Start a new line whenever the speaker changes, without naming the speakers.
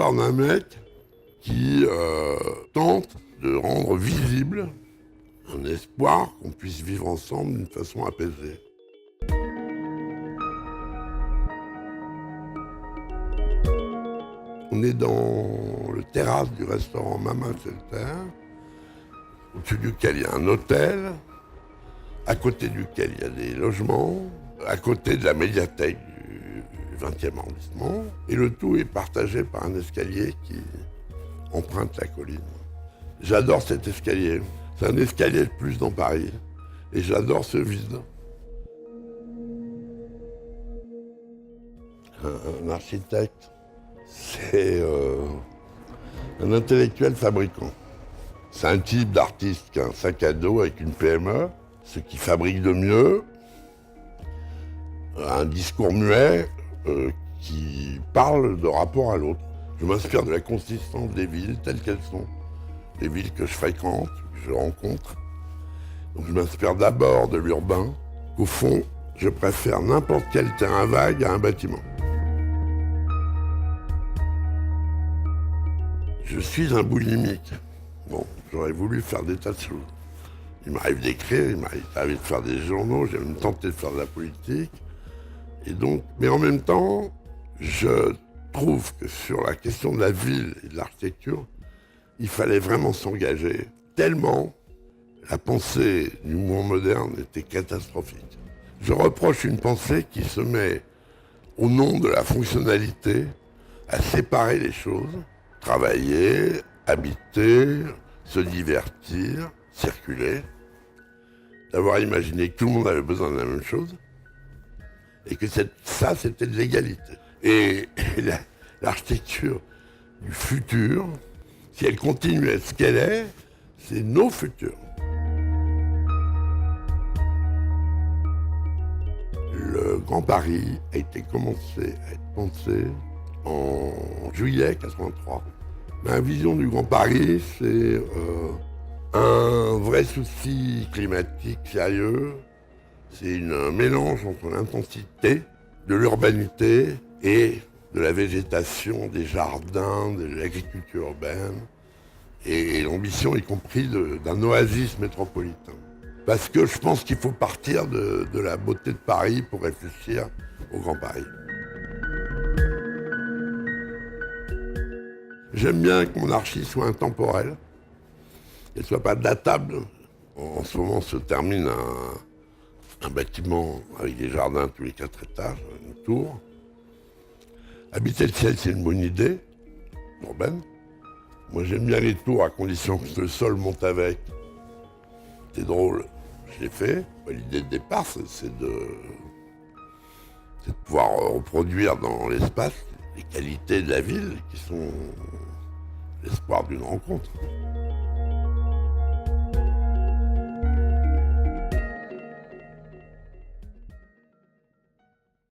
l'histoire d'un mec qui tente de rendre visible un espoir qu'on puisse vivre ensemble d'une façon apaisée. On est dans le terrasse du restaurant Mama Shelter, au-dessus duquel il y a un hôtel, à côté duquel il y a des logements, à côté de la médiathèque du 20e arrondissement, et le tout est partagé par un escalier qui emprunte la colline. J'adore cet escalier. C'est un escalier de plus dans Paris. Et j'adore ce vide. Un architecte, c'est un intellectuel fabricant. C'est un type d'artiste qui a un sac à dos avec une PME, ce qui fabrique de mieux, un discours muet qui parle de rapport à l'autre. Je m'inspire de la consistance des villes telles qu'elles sont, les villes que je fréquente, que je rencontre. Donc je m'inspire d'abord de l'urbain, qu'au fond, je préfère n'importe quel terrain vague à un bâtiment. Je suis un boulimique. Bon, j'aurais voulu faire des tas de choses. Il m'arrive d'écrire, il m'arrive de faire des journaux, j'ai même tenté de faire de la politique. Et donc, mais en même temps, je trouve que sur la question de la ville et de l'architecture, il fallait vraiment s'engager, tellement la pensée du mouvement moderne était catastrophique. Je reproche une pensée qui se met, au nom de la fonctionnalité, à séparer les choses, travailler, habiter, se divertir, circuler, d'avoir imaginé que tout le monde avait besoin de la même chose, et que ça, c'était de l'égalité. Et l'architecture du futur, si elle continue à être ce qu'elle est, c'est nos futurs. Le Grand Paris a été commencé à être pensé en juillet 83. Ma vision du Grand Paris, c'est un vrai souci climatique sérieux. C'est un mélange entre l'intensité de l'urbanité et de la végétation, des jardins, de l'agriculture urbaine, et l'ambition y compris d'un oasis métropolitain. Parce que je pense qu'il faut partir de la beauté de Paris pour réfléchir au Grand Paris. J'aime bien que mon archi soit intemporelle, qu'elle ne soit pas datable. En ce moment se termine un bâtiment avec des jardins tous les 4 étages, une tour. Habiter le ciel, c'est une bonne idée, urbaine. Moi, j'aime bien les tours à condition que le sol monte avec. C'est drôle, je l'ai fait. L'idée de départ, c'est de pouvoir reproduire dans l'espace les qualités de la ville qui sont l'espoir d'une rencontre.